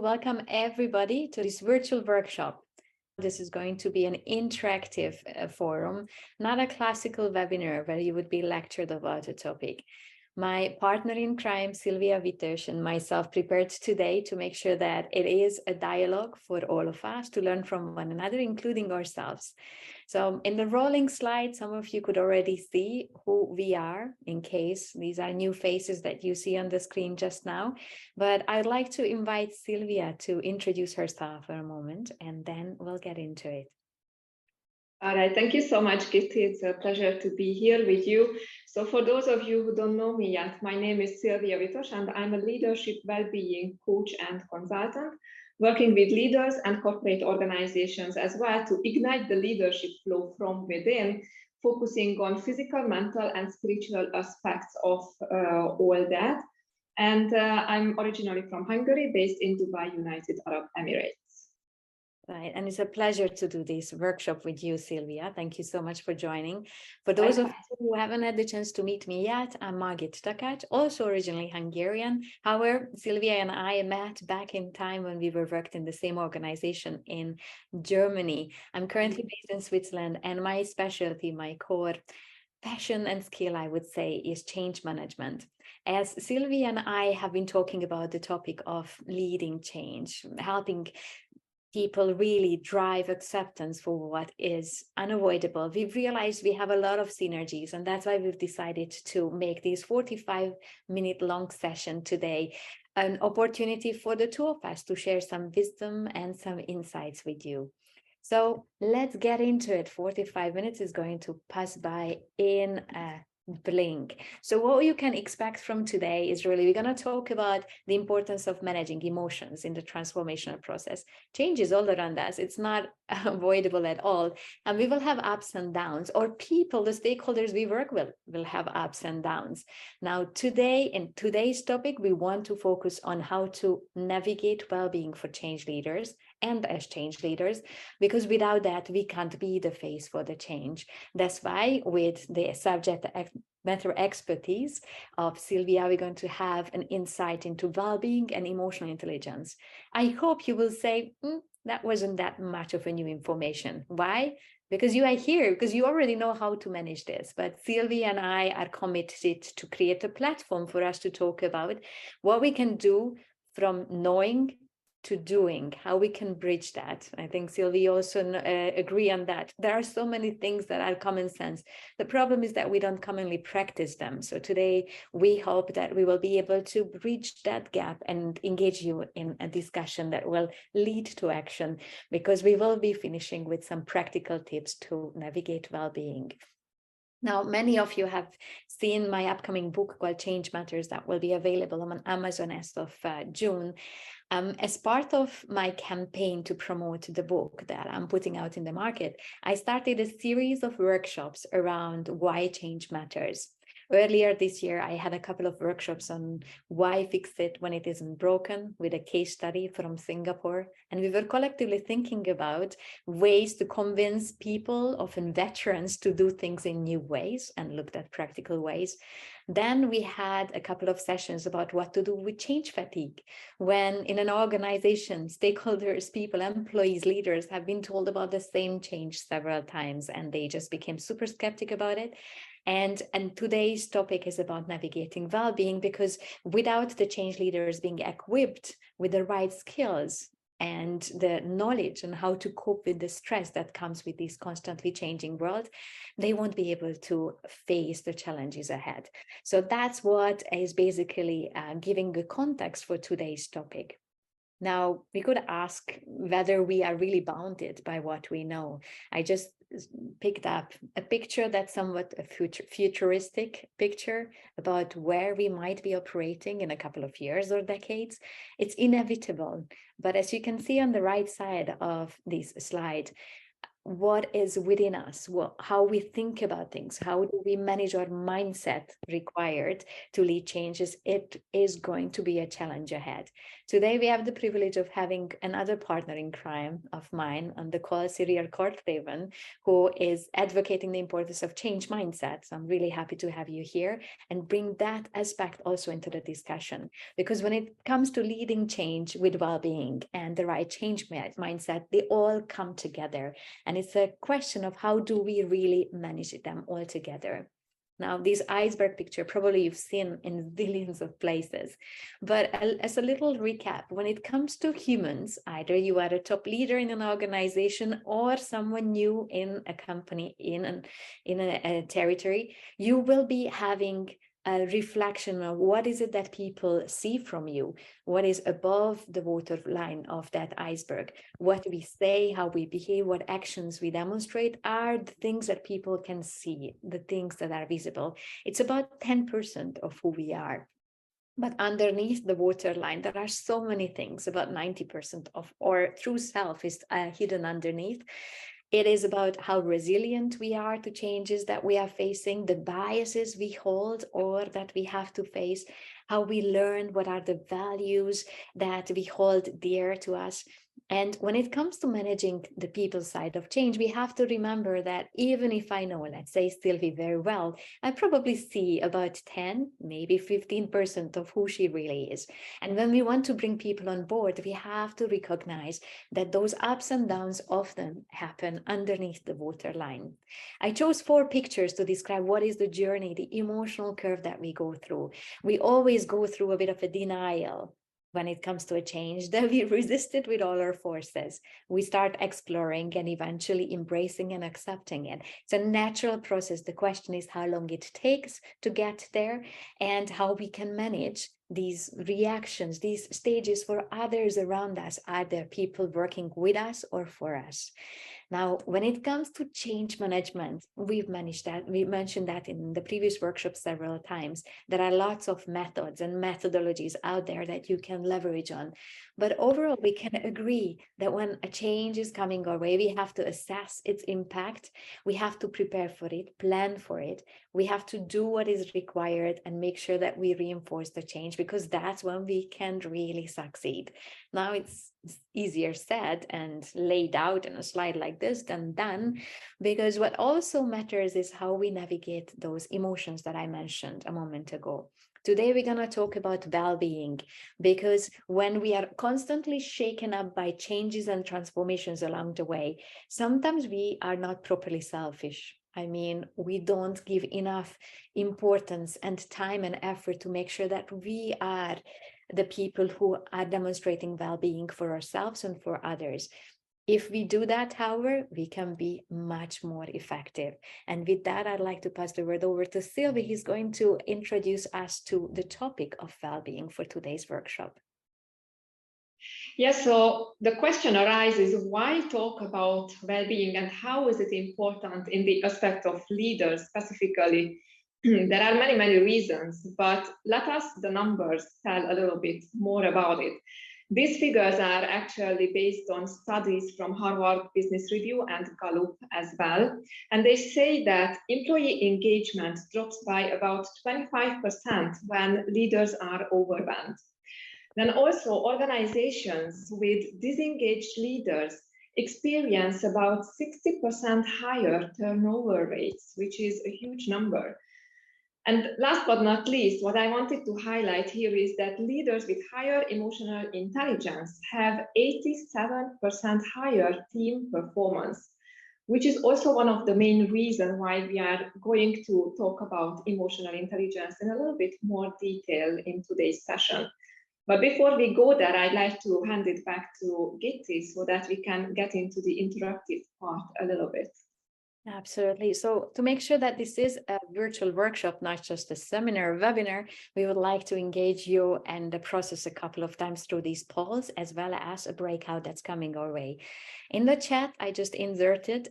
welcome everybody to this virtual workshop. This is going to be an interactive forum, not a classical webinar where you would be lectured about a topic. My partner in crime, Szilvia Vitos, and myself prepared today to make sure that it is a dialogue for all of us to learn from one another, including ourselves. So in the rolling slide, some of you could already see who we are, in case these are new faces that you see on the screen just now. But I'd like to invite Szilvia to introduce herself for a moment, and then we'll get into it. All right, thank you so much, Kitty. It's a pleasure to be here with you. So for those of you who don't know me yet, my name is Szilvia Vitos, and I'm a leadership well-being coach and consultant, working with leaders and corporate organizations as well to ignite the leadership flow from within, focusing on physical, mental, and spiritual aspects of all that. And I'm originally from Hungary, based in Dubai, United Arab Emirates. Right, and it's a pleasure to do this workshop with you, Szilvia. Thank you so much for joining. For those of you who haven't had the chance to meet me yet, I'm Margit Takács, also originally Hungarian. However, Szilvia and I met back in time when we were worked in the same organization in Germany. I'm currently based in Switzerland, and my specialty, my core passion and skill, I would say, is change management. As Szilvia and I have been talking about the topic of leading change, helping people really drive acceptance for what is unavoidable, we've realized we have a lot of synergies, and that's why we've decided to make this 45-minute long session today an opportunity for the two of us to share some wisdom and some insights with you. So let's get into it. 45 minutes is going to pass by in a blink. So what you can expect from today is really, we're going to talk about the importance of managing emotions in the transformational process. Change is all around us. It's not avoidable at all. And we will have ups and downs, or people, the stakeholders we work with, will have ups and downs. Now, today, in today's topic, we want to focus on how to navigate well-being for change leaders and as change leaders, because without that, we can't be the face for the change. That's why with the subject matter expertise of Szilvia, we're going to have an insight into well-being and emotional intelligence. I hope you will say, that wasn't that much of a new information. Why? Because you are here, because you already know how to manage this. But Szilvia and I are committed to create a platform for us to talk about what we can do from knowing to doing, how we can bridge that. I think Szilvia also agree on that. There are so many things that are common sense. The problem is that we don't commonly practice them. So today we hope that we will be able to bridge that gap and engage you in a discussion that will lead to action, because we will be finishing with some practical tips to navigate well-being. Now, many of you have seen my upcoming book called Change Matters that will be available on Amazon as of June. As part of my campaign to promote the book that I'm putting out in the market, I started a series of workshops around why change matters. Earlier this year, I had a couple of workshops on why fix it when it isn't broken, with a case study from Singapore. And we were collectively thinking about ways to convince people, often veterans, to do things in new ways, and looked at practical ways. Then we had a couple of sessions about what to do with change fatigue, when in an organization, stakeholders, people, employees, leaders have been told about the same change several times, and they just became super skeptic about it. And today's topic is about navigating well-being, because without the change leaders being equipped with the right skills and the knowledge on how to cope with the stress that comes with this constantly changing world, they won't be able to face the challenges ahead. So that's what is basically giving a context for today's topic. Now, we could ask whether we are really bounded by what we know. I just picked up a picture that's somewhat a futuristic picture about where we might be operating in a couple of years or decades. It's inevitable. But as you can see on the right side of this slide, what is within us, how we think about things, how do we manage our mindset required to lead changes, it is going to be a challenge ahead. Today, we have the privilege of having another partner in crime of mine on the call, Szilvia Vitos, who is advocating the importance of change mindset. So I'm really happy to have you here and bring that aspect also into the discussion. Because when it comes to leading change with well-being and the right change mindset, they all come together. And it's a question of how do we really manage them all together. Now, this iceberg picture, probably you've seen in billions of places. But as a little recap, when it comes to humans, either you are a top leader in an organization or someone new in a company, in a territory, you will be having a reflection of what is it that people see from you, what is above the waterline of that iceberg, what we say, how we behave, what actions we demonstrate are the things that people can see, the things that are visible. It's about 10% of who we are. But underneath the waterline, there are so many things. About 90% of our true self is hidden underneath. It is about how resilient we are to changes that we are facing, the biases we hold or that we have to face, how we learn, what are the values that we hold dear to us. And when it comes to managing the people side of change, we have to remember that even if I know, let's say, Szilvi very well, I probably see about 10, maybe 15% of who she really is. And when we want to bring people on board, we have to recognize that those ups and downs often happen underneath the waterline. I chose 4 pictures to describe what is the journey, the emotional curve that we go through. We always go through a bit of a denial when it comes to a change, that we resist it with all our forces. We start exploring and eventually embracing and accepting it. It's a natural process. The question is how long it takes to get there and how we can manage these reactions, these stages for others around us. Are there people working with us or for us? Now, when it comes to change management, we mentioned that in the previous workshop several times. There are lots of methods and methodologies out there that you can leverage on. But overall, we can agree that when a change is coming our way, we have to assess its impact. We have to prepare for it, plan for it. We have to do what is required and make sure that we reinforce the change, because that's when we can really succeed. Now, it's easier said and laid out in a slide like this than done, because what also matters is how we navigate those emotions that I mentioned a moment ago. Today, we're going to talk about well-being, because when we are constantly shaken up by changes and transformations along the way, sometimes we are not properly selfish. I mean, we don't give enough importance and time and effort to make sure that we are the people who are demonstrating well-being for ourselves and for others. If we do that, however, we can be much more effective. And with that, I'd like to pass the word over to Szilvi. He's going to introduce us to the topic of well-being for today's workshop. Yes, so the question arises, why talk about well-being and how is it important in the aspect of leaders specifically? There are many, many reasons, but let us, the numbers, tell a little bit more about it. These figures are actually based on studies from Harvard Business Review and Gallup as well. And they say that employee engagement drops by about 25% when leaders are overwhelmed. Then also organizations with disengaged leaders experience about 60% higher turnover rates, which is a huge number. And last but not least, what I wanted to highlight here is that leaders with higher emotional intelligence have 87% higher team performance, which is also one of the main reasons why we are going to talk about emotional intelligence in a little bit more detail in today's session. But before we go there, I'd like to hand it back to Gitti so that we can get into the interactive part a little bit. Absolutely. So to make sure that this is a virtual workshop, not just a seminar or webinar, we would like to engage you and the process a couple of times through these polls, as well as a breakout that's coming our way. In the chat, I just inserted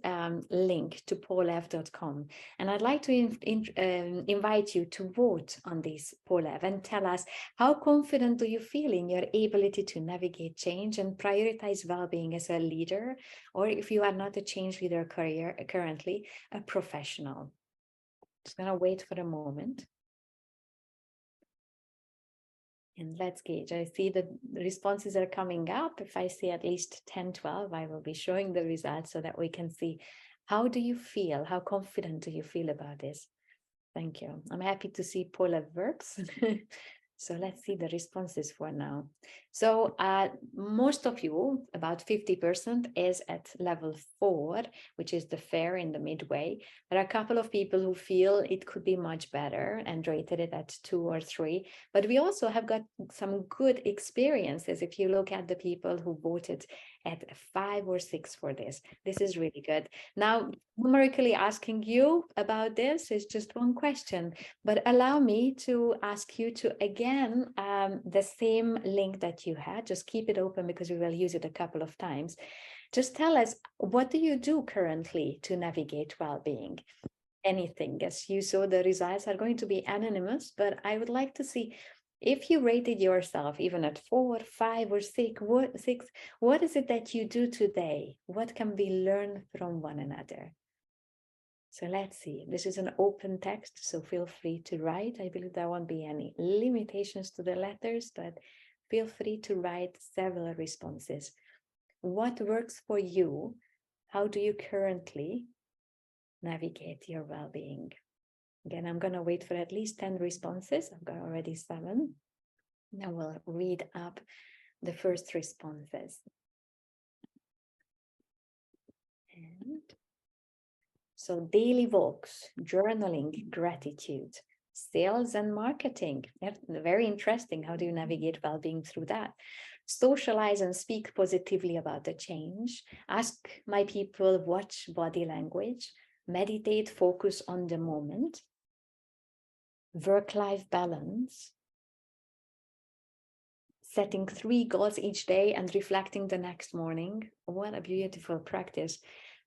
link to paulev.com, and I'd like to invite you to vote on this Paulev and tell us, how confident do you feel in your ability to navigate change and prioritize well-being as a leader, or if you are not a change leader currently, a professional? Just gonna wait for a moment. And let's gauge. I see the responses are coming up. If I see at least 10, 12, I will be showing the results so that we can see, how do you feel? How confident do you feel about this? Thank you. I'm happy to see Paulev works. So let's see the responses for now. So most of you, about 50%, is at level 4, which is the fair in the midway. There are a couple of people who feel it could be much better and rated it at 2 or 3. But we also have got some good experiences. If you look at the people who voted at 5 or 6 for this, this is really good. Now, numerically asking you about this is just one question, but allow me to ask you to again, the same link that you had, just keep it open because we will use it a couple of times. Just tell us, what do you do currently to navigate well-being? Anything. As you saw, the results are going to be anonymous, but I would like to see, if you rated yourself even at 4, 5, or 6, what is it that you do today? What can we learn from one another? So let's see. This is an open text, so feel free to write. I believe there won't be any limitations to the letters, but feel free to write several responses. What works for you? How do you currently navigate your well-being? Again, I'm going to wait for at least 10 responses. I've got already 7. Now we'll read up the first responses. And so daily walks, journaling, gratitude, sales and marketing. Very interesting. How do you navigate well-being through that? Socialize and speak positively about the change. Ask my people, watch body language, meditate, focus on the moment. Work-life balance. Setting 3 goals each day and reflecting the next morning. What a beautiful practice.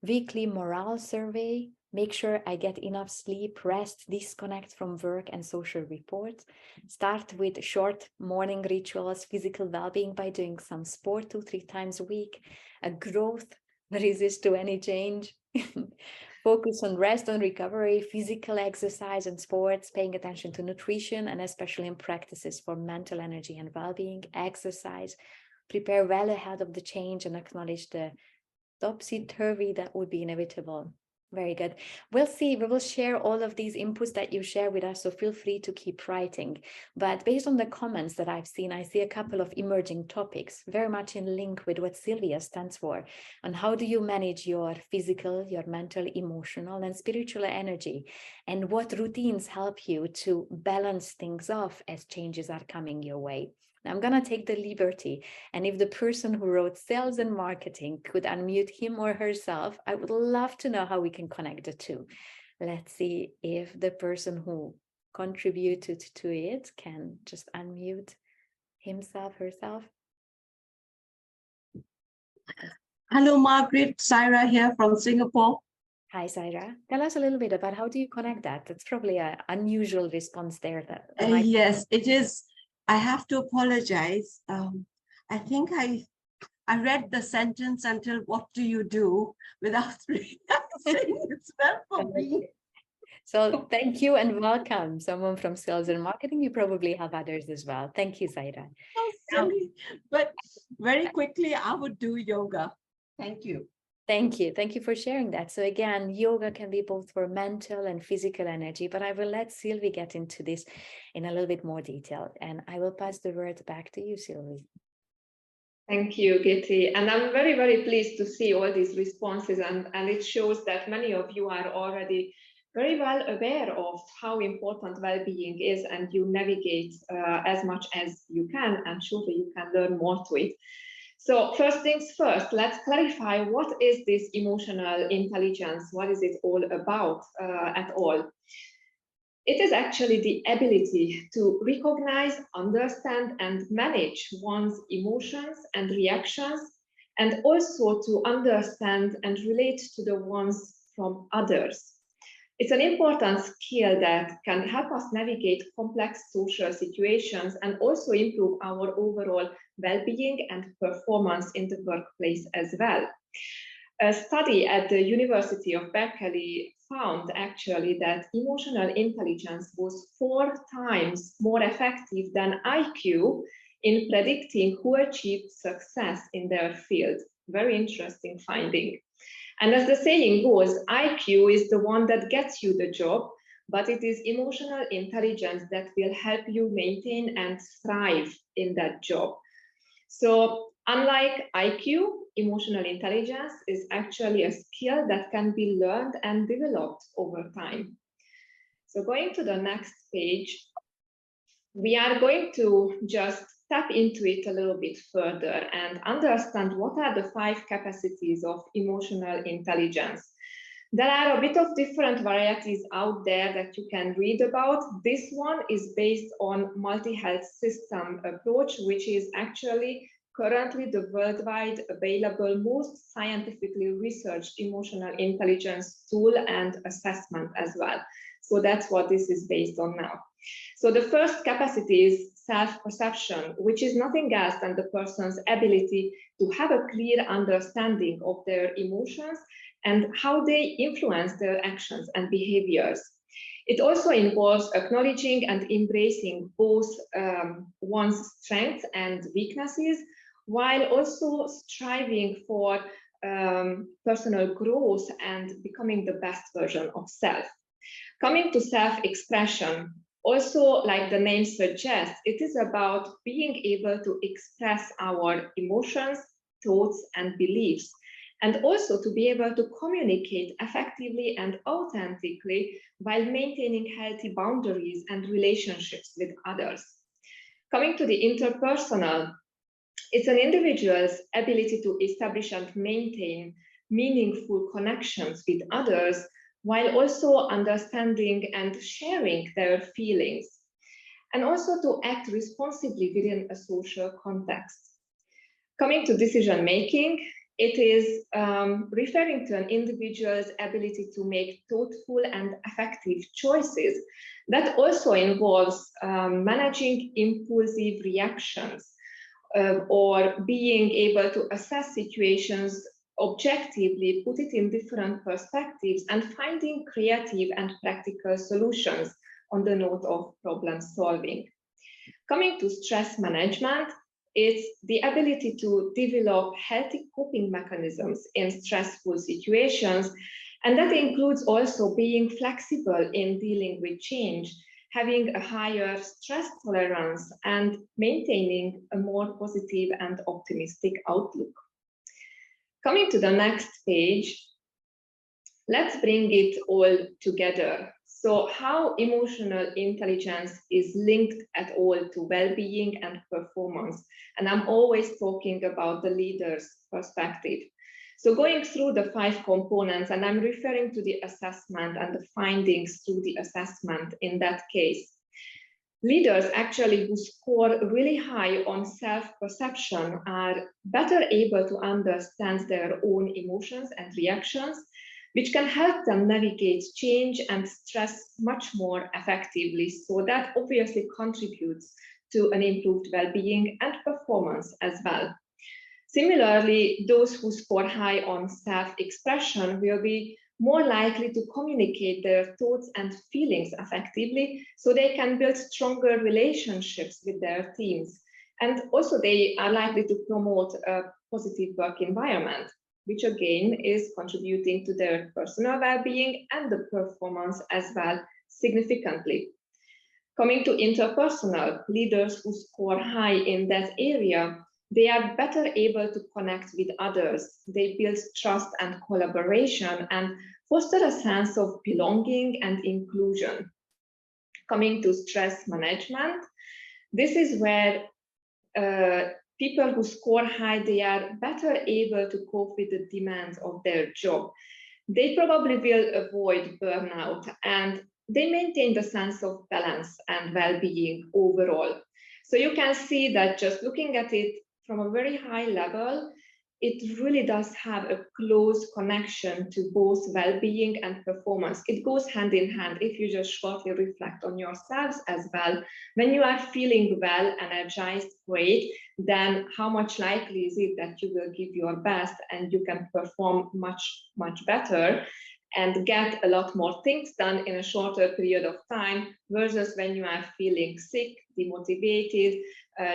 Weekly morale survey, make sure I get enough sleep, rest, disconnect from work and social reports. Start with short morning rituals, physical well-being by doing some sport 2-3 times a week, a growth, resist to any change. Focus on rest and recovery, physical exercise and sports, paying attention to nutrition, and especially in practices for mental energy and well-being, exercise, prepare well ahead of the change and acknowledge the topsy-turvy that would be inevitable. Very good. We'll see. We will share all of these inputs that you share with us, so feel free to keep writing. But based on the comments that I've seen, I see a couple of emerging topics, very much in link with what Szilvia stands for. And how do you manage your physical, your mental, emotional, and spiritual energy? And what routines help you to balance things off as changes are coming your way? Now, I'm going to take the liberty, and if the person who wrote sales and marketing could unmute him or herself, I would love to know how we can connect the two. Let's see if the person who contributed to it can just unmute himself, herself. Hello, Margaret. Saira here from Singapore. Hi, Saira. Tell us a little bit about how do you connect that? That's probably an unusual response there. Yes, it is. I have to apologize. I think I read the sentence until "what do you do?" without realizing it's well for me. So thank you and welcome. Someone from sales and marketing. You probably have others as well. Thank you, Saira. So silly, but very quickly I would do yoga. Thank you. Thank you. Thank you for sharing that. So again, yoga can be both for mental and physical energy, but I will let Sylvie get into this in a little bit more detail. And I will pass the word back to you, Sylvie. Thank you, Kitty. And I'm very, very pleased to see all these responses. And it shows that many of you are already very well aware of how important well-being is, and you navigate as much as you can, and surely you can learn more to it. So first things first, let's clarify, what is this emotional intelligence? What is it all about at all? It is actually the ability to recognize, understand, and manage one's emotions and reactions, and also to understand and relate to the ones from others. It's an important skill that can help us navigate complex social situations and also improve our overall well-being and performance in the workplace as well. A study at the University of Berkeley found actually that emotional intelligence was 4 times more effective than IQ in predicting who achieved success in their field. Very interesting finding. And as the saying goes, IQ is the one that gets you the job, but it is emotional intelligence that will help you maintain and thrive in that job. So unlike IQ, emotional intelligence is actually a skill that can be learned and developed over time. So going to the next page, we are going to just tap into it a little bit further and understand what are the 5 capacities of emotional intelligence. There are a bit of different varieties out there that you can read about. This one is based on multi-health system approach, which is actually currently the worldwide available most scientifically researched emotional intelligence tool and assessment as well. So that's what this is based on now. So the first capacity is self-perception, which is nothing else than the person's ability to have a clear understanding of their emotions and how they influence their actions and behaviors. It also involves acknowledging and embracing both one's strengths and weaknesses, while also striving for personal growth and becoming the best version of self. Coming to self-expression, also, like the name suggests, it is about being able to express our emotions, thoughts, and beliefs, and also to be able to communicate effectively and authentically while maintaining healthy boundaries and relationships with others. Coming to the interpersonal, it's an individual's ability to establish and maintain meaningful connections with others, while also understanding and sharing their feelings, and also to act responsibly within a social context. Coming to decision-making, it is referring to an individual's ability to make thoughtful and effective choices. That also involves managing impulsive reactions or being able to assess situations objectively, put it in different perspectives, and finding creative and practical solutions on the note of problem solving. Coming to stress management, it's the ability to develop healthy coping mechanisms in stressful situations, and that includes also being flexible in dealing with change, having a higher stress tolerance, and maintaining a more positive and optimistic outlook. Coming to the next page, let's bring it all together. So how emotional intelligence is linked at all to well-being and performance. And I'm always talking about the leader's perspective. So going through the 5 components, and I'm referring to the assessment and the findings through the assessment in that case. Leaders actually who score really high on self-perception are better able to understand their own emotions and reactions, which can help them navigate change and stress much more effectively. So that obviously contributes to an improved well-being and performance as well. Similarly, those who score high on self-expression will be more likely to communicate their thoughts and feelings effectively, so they can build stronger relationships with their teams. And also they are likely to promote a positive work environment, which again is contributing to their personal well-being and the performance as well significantly. Coming to interpersonal, leaders who score high in that area, they are better able to connect with others. They build trust and collaboration and foster a sense of belonging and inclusion. Coming to stress management, this is where people who score high, they are better able to cope with the demands of their job. They probably will avoid burnout and they maintain the sense of balance and well-being overall. So you can see that just looking at it from a very high level, it really does have a close connection to both well-being and performance. It goes hand in hand. If you just shortly reflect on yourselves as well, when you are feeling well, energized, great, then how much likely is it that you will give your best and you can perform much, much better and get a lot more things done in a shorter period of time versus when you are feeling sick, demotivated,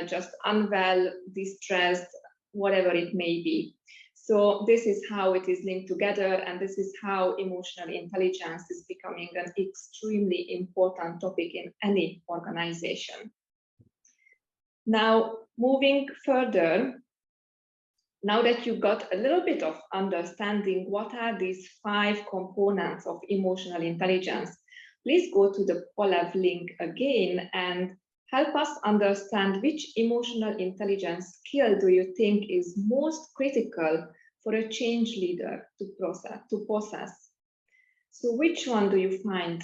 just unwell, distressed, whatever it may be. So this is how it is linked together, and this is how emotional intelligence is becoming an extremely important topic in any organization. Now, moving further, now that you got a little bit of understanding what are these 5 components of emotional intelligence, please go to the Polev link again and help us understand which emotional intelligence skill do you think is most critical for a change leader to possess. So which one do you find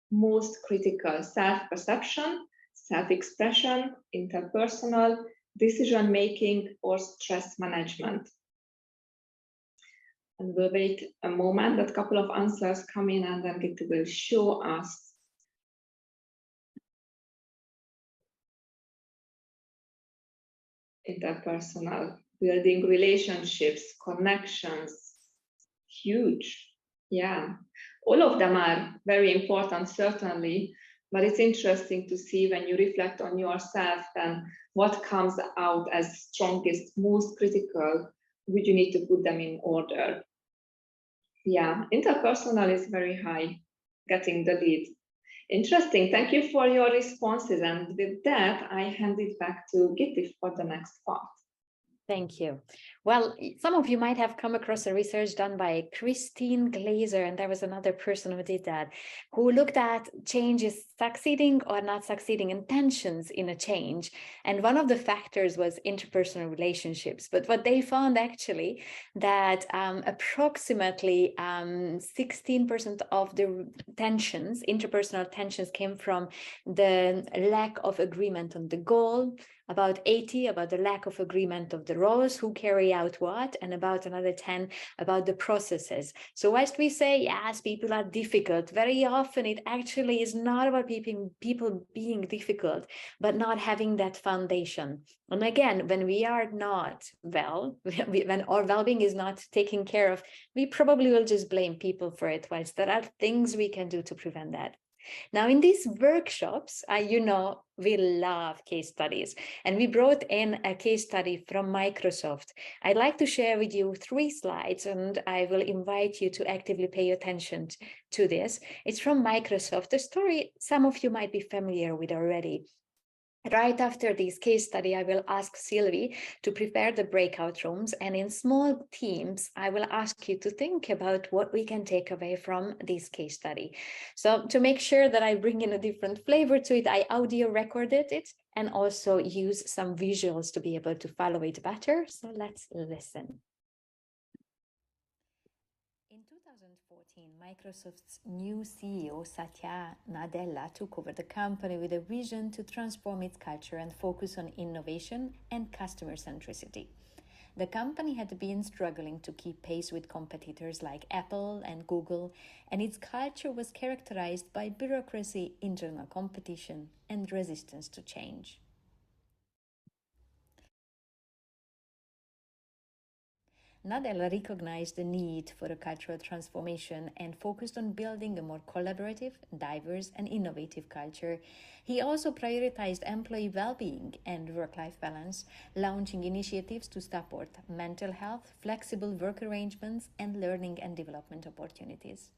most critical? Self-perception, self-expression, interpersonal, decision-making, or stress management? And we'll wait a moment that a couple of answers come in, and then Gitte will show us. Interpersonal, building relationships, connections, huge. Yeah, all of them are very important, certainly, but it's interesting to see when you reflect on yourself and what comes out as strongest, most critical, would you need to put them in order. Yeah, interpersonal is very high, getting the lead. Interesting. Thank you for your responses. And with that, I hand it back to Gitte for the next part. Thank you. Well, some of you might have come across a research done by Christine Glaser, and there was another person who did that, who looked at changes succeeding or not succeeding, intentions in a change. And one of the factors was interpersonal relationships. But what they found actually that approximately 16% of the tensions, interpersonal tensions, came from the lack of agreement on the goal, about 80 about the lack of agreement of the roles, who carry out what, and about another 10 about the processes. So whilst we say, yes, people are difficult, very often it actually is not about people being difficult, but not having that foundation. And again, when we are not well, when our well-being is not taken care of, we probably will just blame people for it, whilst there are things we can do to prevent that. Now, in these workshops, you know, we love case studies, and we brought in a case study from Microsoft. I'd like to share with you 3 slides, and I will invite you to actively pay attention to this. It's from Microsoft, a story some of you might be familiar with already. Right after this case study, I will ask Sylvie to prepare the breakout rooms, and in small teams, I will ask you to think about what we can take away from this case study. So to make sure that I bring in a different flavor to it, I audio recorded it and also use some visuals to be able to follow it better. So let's listen. In 2014, Microsoft's new CEO, Satya Nadella, took over the company with a vision to transform its culture and focus on innovation and customer centricity. The company had been struggling to keep pace with competitors like Apple and Google, and its culture was characterized by bureaucracy, internal competition, and resistance to change. Nadella recognized the need for a cultural transformation and focused on building a more collaborative, diverse, and innovative culture. He also prioritized employee well-being and work-life balance, launching initiatives to support mental health, flexible work arrangements, and learning and development opportunities.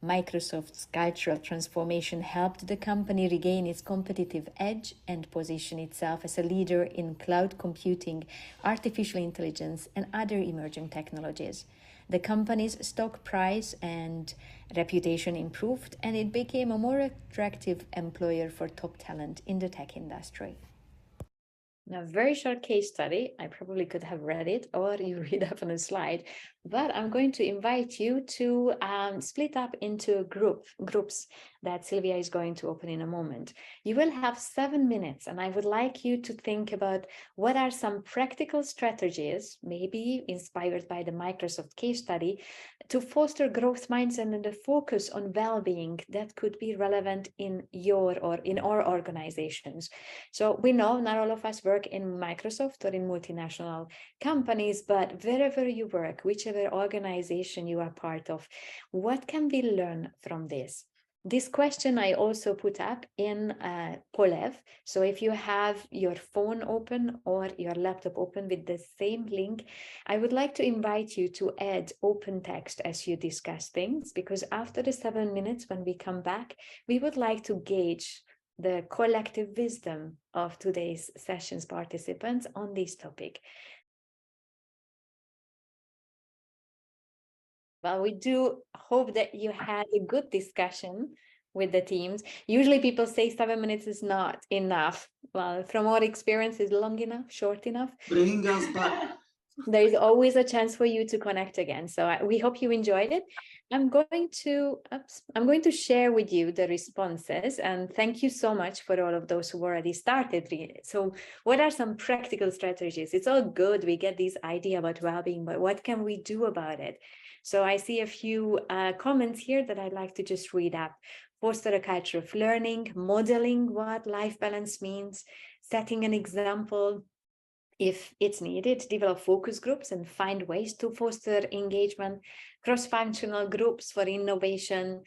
Microsoft's cultural transformation helped the company regain its competitive edge and position itself as a leader in cloud computing, artificial intelligence, and other emerging technologies. The company's stock price and reputation improved, and it became a more attractive employer for top talent in the tech industry. a very short case study. I probably could have read it, or you read up on a slide, but I'm going to invite you to split up into groups that Szilvia is going to open in a moment. You will have 7 minutes, and I would like you to think about what are some practical strategies, maybe inspired by the Microsoft case study, to foster growth mindset and the focus on well-being that could be relevant in your or in our organizations. So we know not all of us work in Microsoft or in multinational companies, but wherever you work, whichever organization you are part of, what can we learn from this? This question I also put up in Polev. So if you have your phone open or your laptop open with the same link, I would like to invite you to add open text as you discuss things, because after the 7 minutes, when we come back, we would like to gauge the collective wisdom of today's session's participants on this topic. Well, we do hope that you had a good discussion with the teams. Usually people say 7 minutes is not enough. Well, from our experience, is long enough, short enough? Bringing us back. There is always a chance for you to connect again. So we hope you enjoyed it. I'm going to share with you the responses, and thank you so much for all of those who already started. So what are some practical strategies? It's all good. We get this idea about well-being, but what can we do about it? So I see a few comments here that I'd like to just read up. Foster a culture of learning, modeling what life balance means, setting an example. If it's needed, develop focus groups and find ways to foster engagement, cross-functional groups for innovation,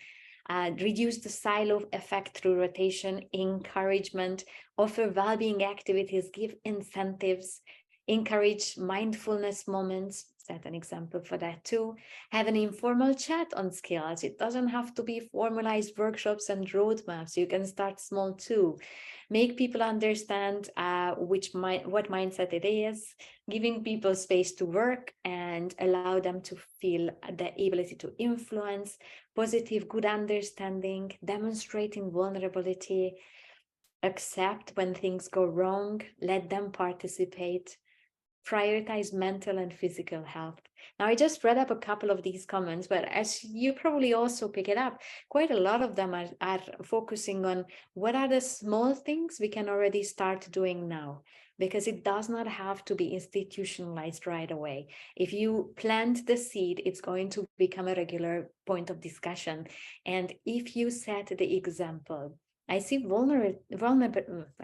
reduce the silo effect through rotation, encouragement, offer well-being activities, give incentives, encourage mindfulness moments, set an example for that too, have an informal chat on skills. It doesn't have to be formalized workshops and roadmaps. You can start small too. Make people understand what mindset it is, giving people space to work and allow them to feel the ability to influence, positive, good understanding, demonstrating vulnerability, accept when things go wrong, let them participate, prioritize mental and physical health. Now, I just read up a couple of these comments, but as you probably also pick it up, quite a lot of them are focusing on what are the small things we can already start doing now, because it does not have to be institutionalized right away. If you plant the seed, it's going to become a regular point of discussion. And if you set the example, I see I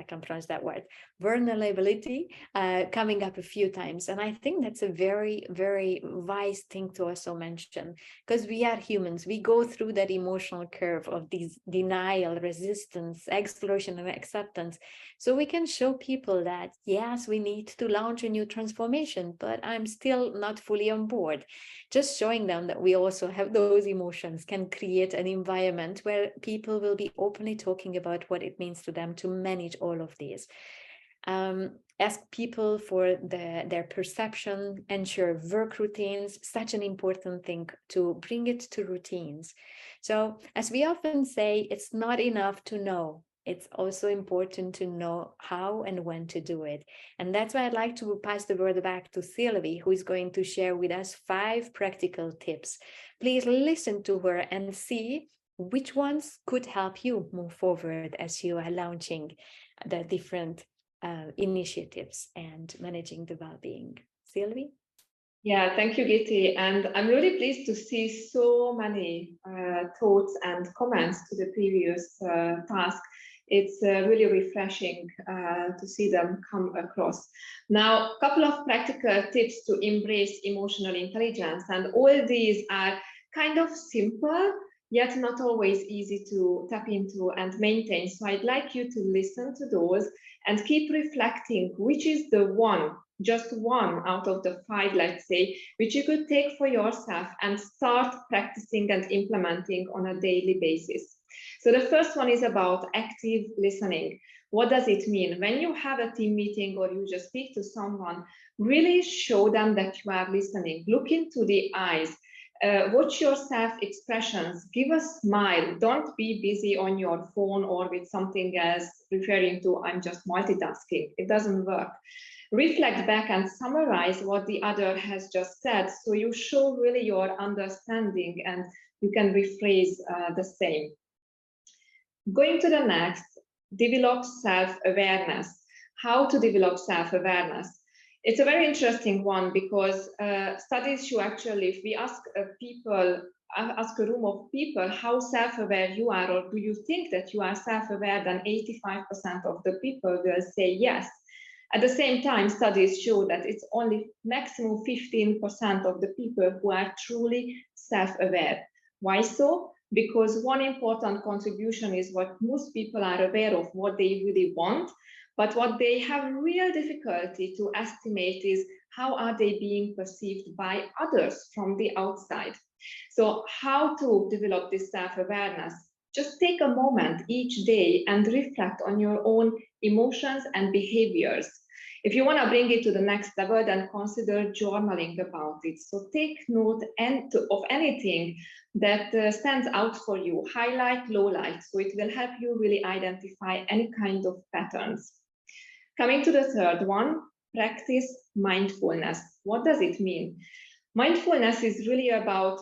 can't pronounce that word, vulnerability coming up a few times. And I think that's a very, very wise thing to also mention, because we are humans. We go through that emotional curve of these denial, resistance, exploration, and acceptance. So we can show people that, yes, we need to launch a new transformation, but I'm still not fully on board. Just showing them that we also have those emotions can create an environment where people will be openly talking about what it means to them to manage all of these. Ask people for their perception, ensure work routines, such an important thing to bring it to routines. So as we often say, it's not enough to know. It's also important to know how and when to do it. And that's why I'd like to pass the word back to Szilvi, who is going to share with us 5 practical tips. Please listen to her and see which ones could help you move forward as you are launching the different initiatives and managing the well-being. Szilvi? Yeah, thank you, Gitti. And I'm really pleased to see so many thoughts and comments to the previous task. It's really refreshing to see them come across. Now, a couple of practical tips to embrace emotional intelligence. And all these are kind of simple, yet not always easy to tap into and maintain. So I'd like you to listen to those and keep reflecting which is the one, just one out of the 5, let's say, which you could take for yourself and start practicing and implementing on a daily basis. So the first one is about active listening. What does it mean? When you have a team meeting or you just speak to someone, really show them that you are listening. Look into the eyes. Watch your self-expressions. Give a smile. Don't be busy on your phone or with something else, referring to I'm just multitasking. It doesn't work. Reflect back and summarize what the other has just said, so you show really your understanding and you can rephrase the same. Going to the next, develop self-awareness. How to develop self-awareness? It's a very interesting one because studies show actually if we ask a room of people how self-aware you are, or do you think that you are self-aware, then 85% of the people will say yes. At the same time, studies show that it's only maximum 15% of the people who are truly self-aware. Why so? Because one important contribution is what most people are aware of, what they really want, but what they have real difficulty to estimate is how are they being perceived by others from the outside. So how to develop this self-awareness? Just take a moment each day and reflect on your own emotions and behaviors. If you want to bring it to the next level, then consider journaling about it. So take note of anything that stands out for you, highlight, lowlight, so it will help you really identify any kind of patterns. Coming to the third one, practice mindfulness. What does it mean? Mindfulness is really about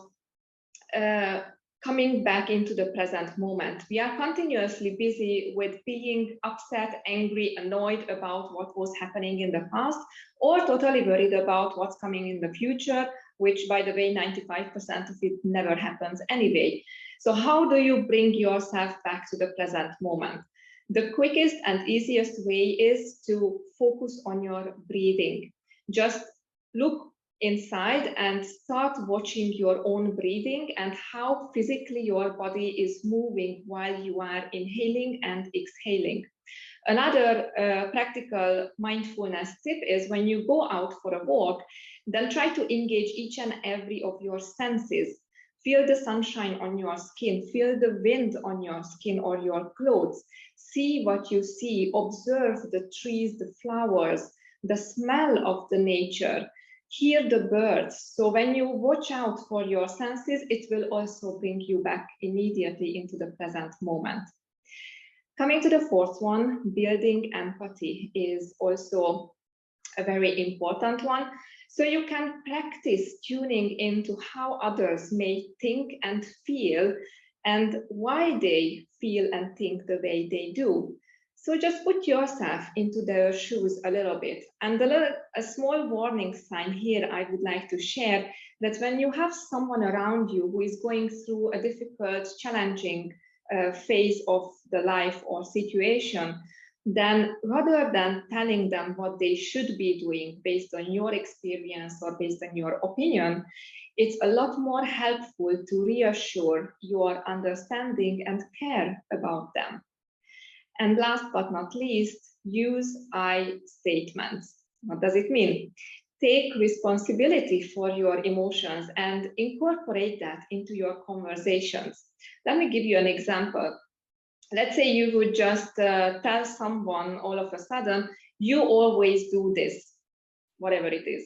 coming back into the present moment. We are continuously busy with being upset, angry, annoyed about what was happening in the past, or totally worried about what's coming in the future, which, by the way, 95% of it never happens anyway. So how do you bring yourself back to the present moment? The quickest and easiest way is to focus on your breathing. Just look inside and start watching your own breathing and how physically your body is moving while you are inhaling and exhaling. Another practical mindfulness tip is when you go out for a walk, then try to engage each and every of your senses. Feel the sunshine on your skin, feel the wind on your skin or your clothes. See what you see, observe the trees, the flowers, the smell of the nature. Hear the birds. So when you watch out for your senses, it will also bring you back immediately into the present moment. Coming to the fourth one, building empathy is also a very important one. So you can practice tuning into how others may think and feel and why they feel and think the way they do. So just put yourself into their shoes a little bit. And a small warning sign here I would like to share, that when you have someone around you who is going through a difficult, challenging phase of the life or situation, then rather than telling them what they should be doing based on your experience or based on your opinion, it's a lot more helpful to reassure your understanding and care about them. And last but not least, use I statements. What does it mean? Take responsibility for your emotions and incorporate that into your conversations. Let me give you an example. Let's say you would just tell someone all of a sudden, you always do this, whatever it is.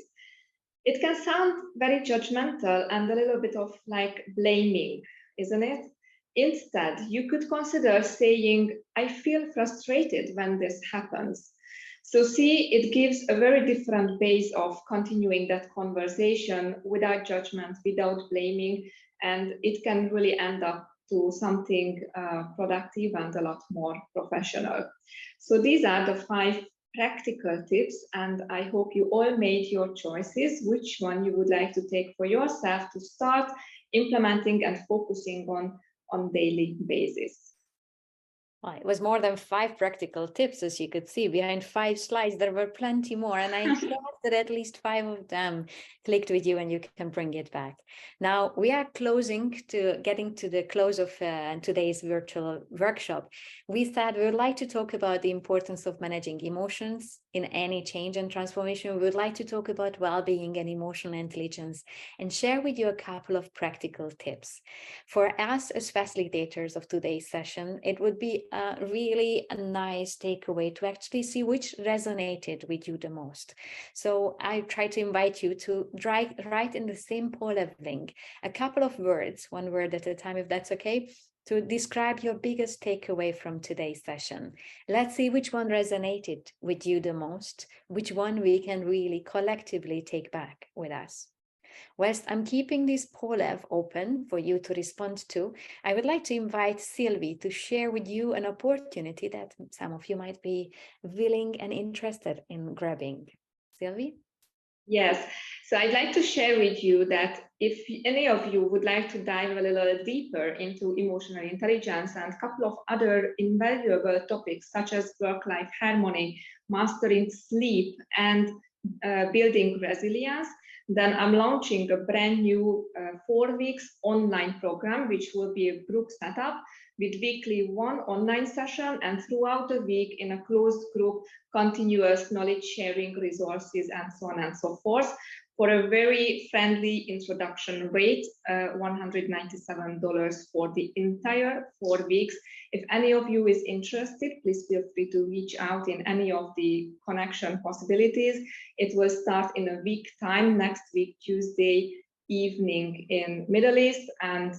It can sound very judgmental and a little bit of like blaming, isn't it? Instead, you could consider saying, I feel frustrated when this happens. So see, it gives a very different base of continuing that conversation without judgment, without blaming, and it can really end up to something productive and a lot more professional. So these are the 5 practical tips, and I hope you all made your choices, which one you would like to take for yourself to start implementing and focusing on daily basis. Well, it was more than 5 practical tips, as you could see. Behind 5 slides, there were plenty more, and I trust that at least 5 of them clicked with you and you can bring it back. Now, we are getting to the close of today's virtual workshop. We said we would like to talk about the importance of managing emotions, in any change and transformation, we would like to talk about well-being and emotional intelligence and share with you a couple of practical tips. For us as facilitators of today's session, it would be really a nice takeaway to actually see which resonated with you the most. So I try to invite you to write in the same polling link a couple of words, one word at a time, if that's okay, to describe your biggest takeaway from today's session. Let's see which one resonated with you the most, which one we can really collectively take back with us. Whilst I'm keeping this poll open for you to respond to, I would like to invite Szilvi to share with you an opportunity that some of you might be willing and interested in grabbing. Szilvi? Yes, so I'd like to share with you that if any of you would like to dive a little deeper into emotional intelligence and a couple of other invaluable topics such as work-life harmony, mastering sleep, and building resilience, then I'm launching a brand new 4 weeks online program, which will be a group setup with weekly 1 online session and throughout the week in a closed group, continuous knowledge sharing resources and so on and so forth for a very friendly introduction rate, $197 for the entire 4 weeks. If any of you is interested, please feel free to reach out in any of the connection possibilities. It will start in a week time, next week, Tuesday evening in Middle East, and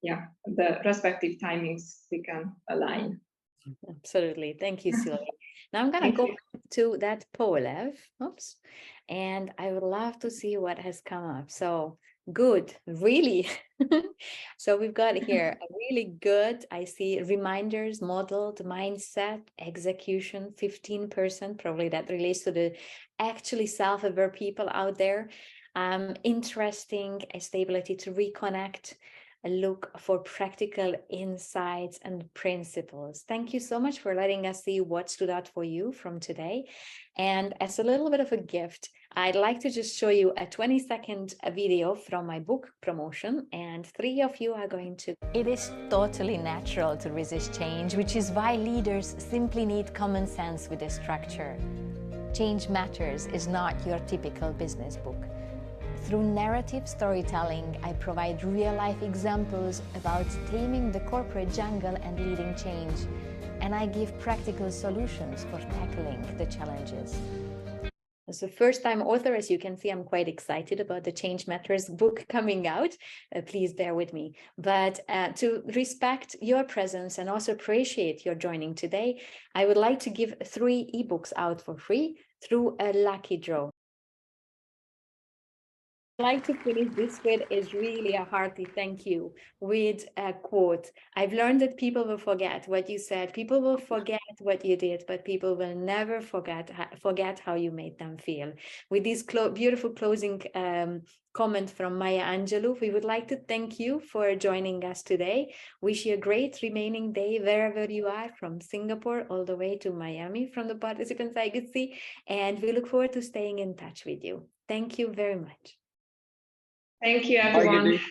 yeah, the respective timings we can align. Absolutely. Thank you, Szilvi. Now I'm going to go to that Polev. Oops. And I would love to see what has come up. So good, really. So we've got here a really good, I see reminders, modeled, mindset, execution, 15%. Probably that relates to the actually self-aware people out there. Interesting, a stability to reconnect, a look for practical insights and principles. Thank you so much for letting us see what stood out for you from today. And as a little bit of a gift, I'd like to just show you a 20-second video from my book promotion, and 3 of you are going to. It is totally natural to resist change, which is why leaders simply need common sense with a structure. Change Matters is not your typical business book. Through narrative storytelling, I provide real-life examples about taming the corporate jungle and leading change, and I give practical solutions for tackling the challenges. As a first-time author, as you can see, I'm quite excited about the Change Matters book coming out. Please bear with me. But to respect your presence and also appreciate your joining today, I would like to give 3 ebooks out for free through a lucky draw. I'd like to finish this with is really a hearty thank you with a quote. I've learned that people will forget what you said, people will forget what you did, but people will never forget how you made them feel. With this beautiful closing comment from Maya Angelou, we would like to thank you for joining us today. Wish you a great remaining day wherever you are, from Singapore all the way to Miami from the participants I could see, and we look forward to staying in touch with you. Thank you very much. Thank you, everyone.